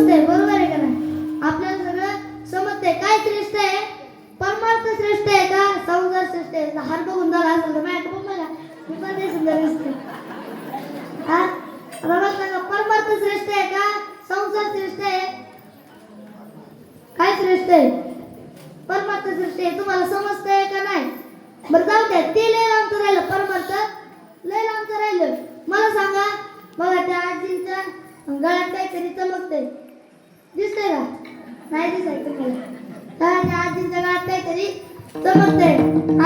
समजतंय, बरोबर आहे का नाही? आपल्याला सगळं समजतंय. काय श्रेष्ठ आहे? परमार्थ श्रेष्ठ आहे का संसार श्रेष्ठ आहे? हात बघून झाला असेल तर माझ्या बघ मला, मी पण ते सुंदर दिसते. हा, मला सांगा, परमार्थ श्रेष्ठ आहे का संसार श्रेष्ठ आहे? काय श्रेष्ठ आहे? परमार्थ श्रेष्ठ आहे. तुम्हाला समजतंय का नाही? बरं जाऊ द्या, ते लय लांबचं राहिलं, परमार्थ लय लांबचं राहिलं. मला सांगा, बघा त्या आजींच्या गळ्यात काहीतरी चमकतंय, दिसतंय का? नाही दिसायचं तुम्हाला. त्या आजींच्या गळ्यात काहीतरी चमकतंय.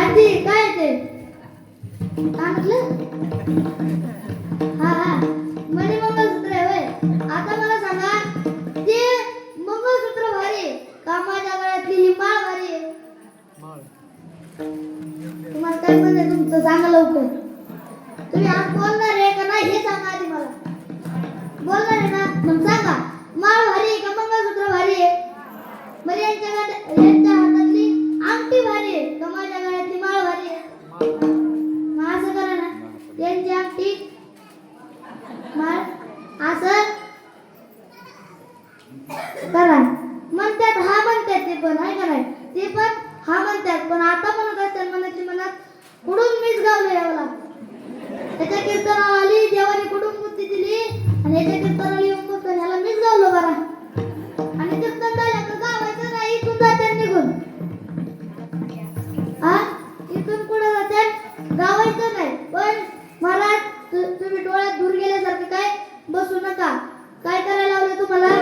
आजी काय ते? काय म्हटलं? हा, मणी मंगळसूत्र आहे होय. आता मला सांगा, ते मंगळसूत्र भारी का माझ्या गळ्यातली ही माळ भारी आहे? तुम्हाला काय म्हणजे तुमचं सांगा लवकर. तुम्ही आज बोलणार आहे का नाही हे सांगा आधी मला. बोलणार आहे ना? मग सांगा, माळ भारी आहे का मंगळसूत्र भारी आहे? मग यांच्या हातातली अंगठी भारी आहे का माझ्या गळ्यातली माळ भारी आहे? मग असं करा ना, यांची अंगठी माळ असं करा. म्हणतात हा म्हणतात, ते पण आहे का नाही? ते पण हा म्हणतात, पण आता म्हणत असतात मनाची मनात, कुठून मीच गावलो यावला. त्याच्या कीर्तनाला आली, देवाने कुठून बुद्धी दिली आणि याच्या कीर्तनाला येऊन बघतो, ह्याला मीच गावलो बरा. आणि कीर्तन झालं तर गावायचं नाही, इथून जातात निघून. हा, इथून पुढे जातात, गावायचं नाही. पण महाराज तुम्ही डोळ्यात दूर गेल्यासारखं काय बसू नका. काय करायला लावलं तुम्हाला?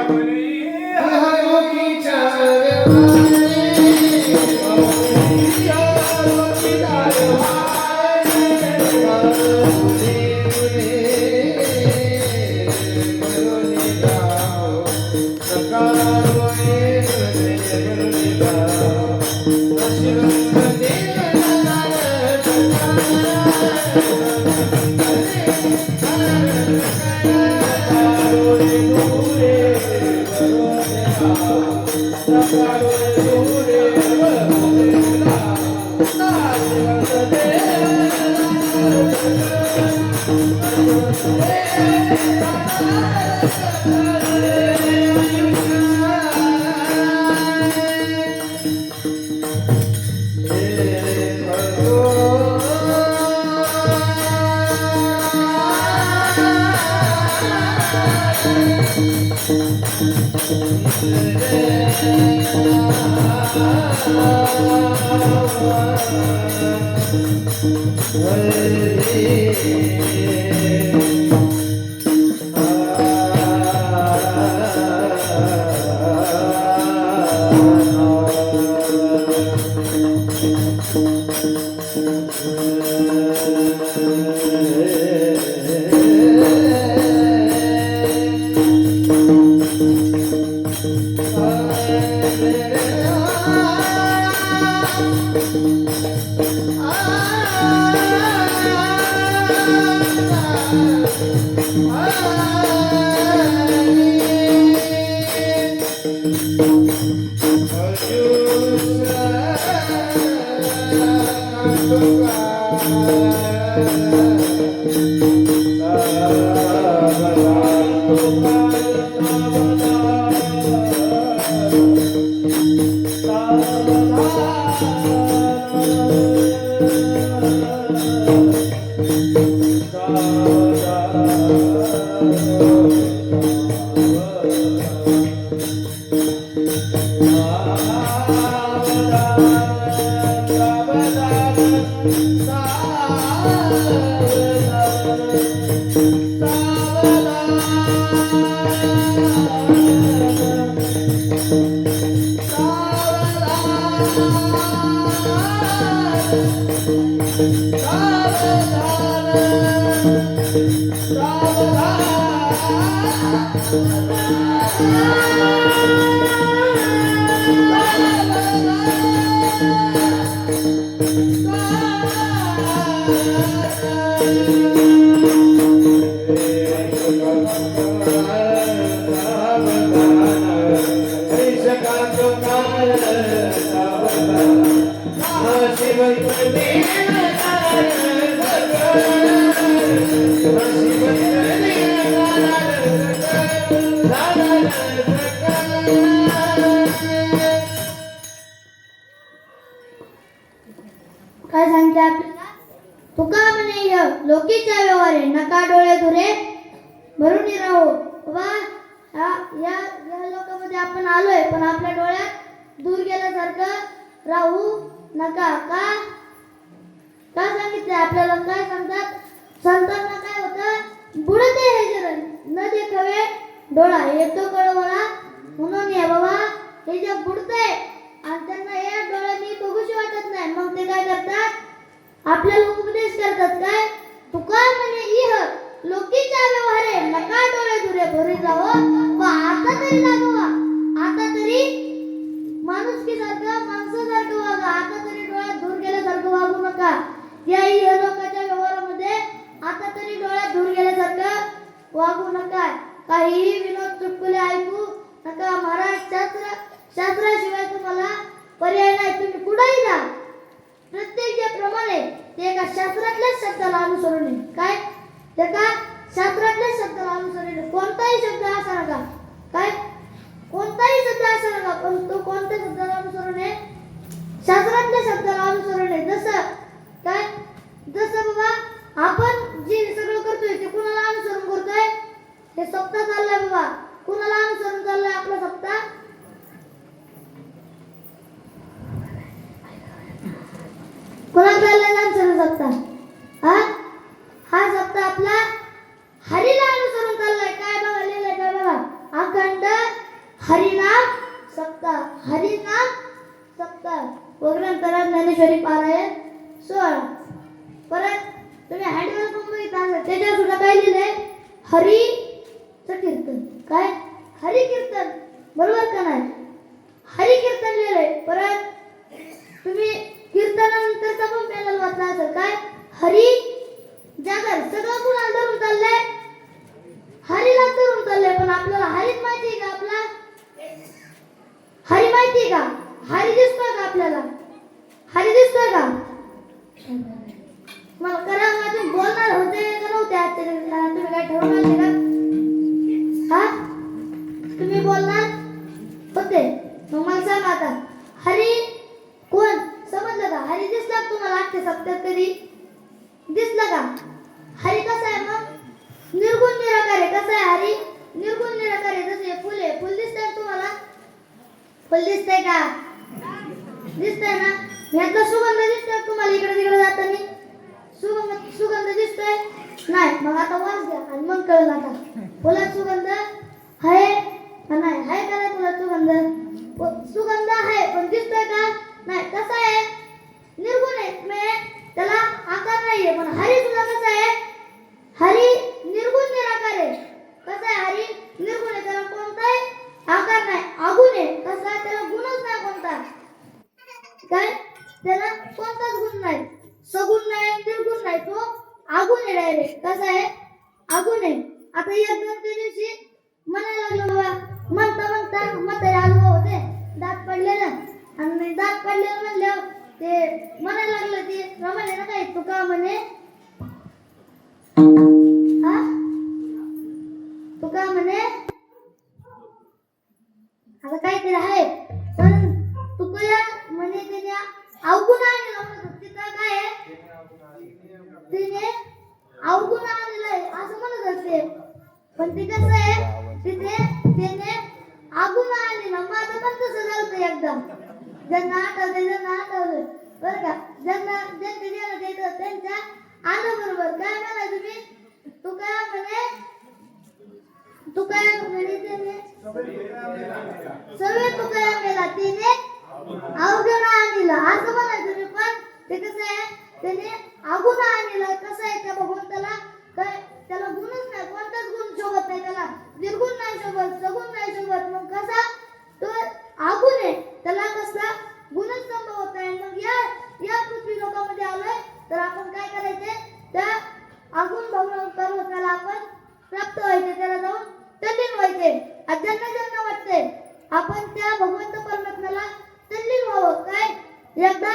Thank you. लोकीच्या व्यवहारे नका डोळे धुरे भरून राहू. बाबा या लोकांमध्ये आपण आलोय, पण आपल्या डोळ्यात दूर गेल्यासारखं राहू नका. का सांगितलंय आपल्याला? काय सांगतात संतांना? काय होतं? बुडते हे जरण न देखावे डोळा येतो कळवळा म्हणून. या बाबा हे जे बुडतंय आणि त्यांना या डोळ्यांनी बघूशी वाटत नाही, मग ते काय करतात? आपल्याला उपदेश करतात. काय? तुका म्हणे इह लोकीच्या व्यवहारे नका डोळे धुरे भरी जावो. आता तरी जागवा, आता तरी माणुसकीसारखं माणसासारखं वागा, आता तरी डोळ्यात धूर गेल्यासारखं वागू नका. या इह लोकांच्या व्यवहारामध्ये आता तरी डोळ्यात धूर गेल्यासारखं वागू नका. काहीही विनोद चुटकुले ऐकू नका. महाराज शास्त्राशिवाय तुम्हाला पर्याय नाही. तुम्ही कुठेही जा, प्रत्येक जे प्रमाण आहे ते एका शास्त्रातल्याच शब्दाला अनुसरून आहे. काय? ते का शास्त्रातल्याच शब्दाला अनुसरून आहे. कोणताही शब्द असा नका. काय? कोणताही शब्द असा नका, पण तो कोणत्या शब्दाला अनुसरून आहे? शास्त्रातल्या शब्दाला अनुसरून आहे. जसं बाबा आपण जे सगळं करतोय ते कुणाला अनुसरून करतोय? हे सप्ताह चाललाय बाबा, कुणाला अनुसरून चाललाय आपला सप्ताह? कोणाला चाललाय अनुसरून सप्ताह? हा सप्ताह आपला हरीला अनुसरून चाललाय. काय बघा लिहिलंय? काय बघा? अखंड हरिनाम सप्ताह. हरिनाम सप्ताह ग्रंथराज ज्ञानेश्वरी पारायण 16. परत तुम्ही हँडवर पण बघितलं, त्याच्यावर सुद्धा काय लिहिलंय? हरीचं कीर्तन. काय? हरी कीर्तन. बरोबर का नाही? हरी कीर्तन लिहिलंय. परत तुम्ही कीर्तनानंतरचा पण पॅनल वाचला असेल. काय? हरी जागर. सगळं कुणाला धरून चाललंय? हरीला धरून चाललंय. पण आपल्याला हरीच माहिती का? आपला हरी माहिती का? हरी दिसतोय का आपल्याला? हरी दिसतोय का? मला करा, तुम्ही बोलणार होते का नव्हते आजच्या दिवसाला? तुम्ही काय ठरवून आले का? तुम्ही बोलणार होते, मग मला सांगा आता हरी कोण? समजलं का? हरी दिसला तुम्हाला आजच्या सप्त्यात कधी? दिसला का? हरी कसा आहे मग? निर्गुण निराकार आहे. कसा आहे हरी? निर्गुण निराकार आहे. जसे फुल आहे, फुल दिसतंय तुम्हाला? फुल दिसतंय का? दिसतंय ना? यातला सुगंध दिसतोय तुम्हाला इकडे तिकडे जाताना? सुगंध दिसतोय? नाही. मग आता वास घ्या आणि मग कळलं आता फुलात सुगंध आहे का नाही? आहे का नाही फुलात सुगंध? सुगंध आहे, पण दिसतोय का? नाही. कसा आहे? निर्गुण आहे. त्याला आकार नाहीये. पण हरी सुद्धा कसा आहे? हरी निर्गुण निराकार आहे. कसा आहे हरी? निर्गुण आहे. त्याला कोणताही आकार नाही, आगुण आहे. कसा आहे? त्याला गुणच नाही कोणता. काय? त्याला कोणताच गुण नाही, सगुण नाही, निर्गुण नाही. तो आगुण आहे डायरेक्ट. कसा आहे? आगुण आहे. आता एक जण त्या दिवशी म्हणायला लागलो बाबा, म्हणता म्हातारे अनुभव होते, दात पडलेलं, आणि दात पडलेलं म्हणल्यावर ते म्हणायला लागलं, ते रमाले ना काय तुका म्हणे, तुका म्हणे आता काहीतरी आहे, पण तुकया म्हणे त्याने अवगुण आणलं म्हणत. तिथं काय आहे? तिने अवगुण आणलेलं आहे असं म्हणत असते. पण ते कसं आहे? तिथे त्याने अवगुण आणलेलं. माझं पण तसं झालं एकदम. ज्यांना आठवलं बरं का, ज्यांचे देणं देतं त्यांच्या आलं बरोबर. काय म्हणा तुम्ही? तुका म्हणे त्याने सगळे तुकया मेला, तिने अवगुण आणलं असं म्हणा तुम्ही. पण ते कसं आहे? त्याने अवगुण आणलं. कसं आहे? त्या भगवंताला काय त्याला गुणच नाही, कोणताच गुण शोभत नाही. त्याला निर्गुण नाही शोभत, सगुण नाही शोभत. मग कसा? तो अवगुण आहे. त्याला कसला गुणच संभवत नाही. मग या पृथ्वी लोकांमध्ये आलोय तर आपण काय करायचे? त्या अवगुण भगवंताला आपण प्राप्त व्हायचे, त्याला जाऊन तल्लीन व्हायचे. ज्यांना वाटतंय आपण त्या भगवंत परमात्म्याला तल्लीन व्हावं. काय? एकदा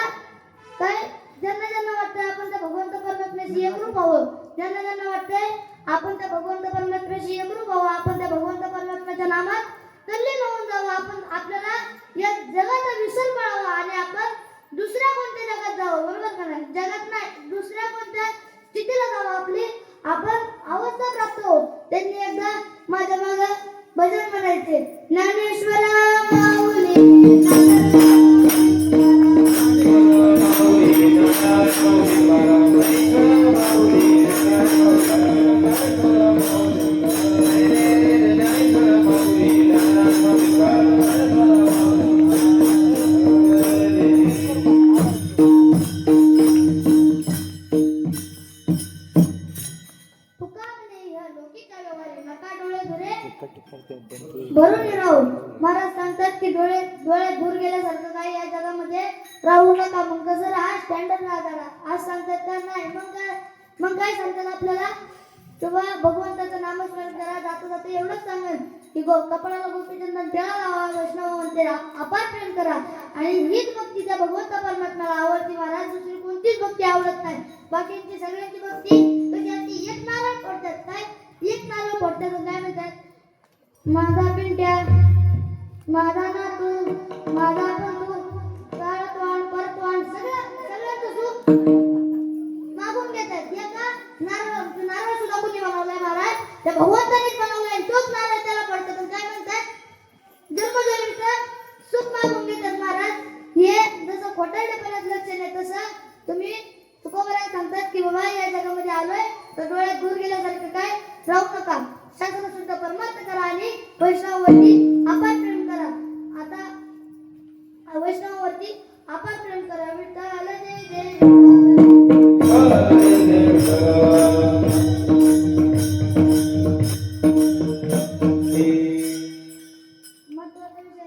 काय? ज्यांना वाटतंय आपण त्या भगवंत परमात्म्याशी एकरूप व्हावं, ज्यांना वाटतंय आपण त्या भगवंत परमात्म्याशी एकरूप व्हावं, आपण त्या भगवंत परमात्म्याच्या नामात तल्लीन होऊन जावं. आपण आपल्याला या जगाचा विसर पडावा आणि आपण दुसऱ्या कोणत्या जगात जावं. बरोबर का नाही? जगात नाही, दुसऱ्या कोणत्या स्थितीला जावं. आपली माझ्या माग भजन म्हणायचे. ज्ञानेश्वरा माऊली तुका म्हणे ह्या लोकीच्या व्यवहारी नका डोळे धुरे भरून राहू. महाराज सांगतात की डोळे डोळे दूर गेल्यासारखं काही या जगामध्ये राहू नका. मग कसं राहा स्टँडर्ड राहा जरा. आज सांगतात का नाही मग काय सांगतात आपल्याला तेव्हा भगवंताचं नामस्मरण करा. जाता जाता एवढंच सांगेल की कपाळाला गोपीचंदन टिळा लावा, वैष्णव म्हणते अपार प्रेम करा. आणि हीच भक्ती त्या भगवंत परमात्म्याला आवडती महाराज. दुसरी कोणतीच भक्ती आवडत नाही. बाकीची सगळ्यांची भक्ती कशी असते एक नारळ फोडतात. काय एक नारळ फोडतात काय म्हणतात माझा पिंट्या माझा नातू माझा बंधू काळतवाण परतवाण सगळ्यांचं सुख मागून घेतात. एका नारळ सुद्धा कुणी बनवलाय महाराज त्या भगवंतानीच बनवलाय. तोच नारळ त्याला पडतात. काय म्हणतात जन्मजन्मीचं सुख मागून घेतात महाराज. हे जसं खोटारडेपणात लक्ष नाही तसं तुम्ही तुकोबराय सांगतात की बाबा या जगामध्ये आलोय तर डोळ्यात दूर गेल्यासारखं काय राहू नका. शास्त्र शुद्ध परमार्थ करा आणि वैष्णवावरती अपार प्रेम करा. आता वैष्णवावरती अपार प्रेम करा. विठ्ठल जय जय महत्वाचा विषय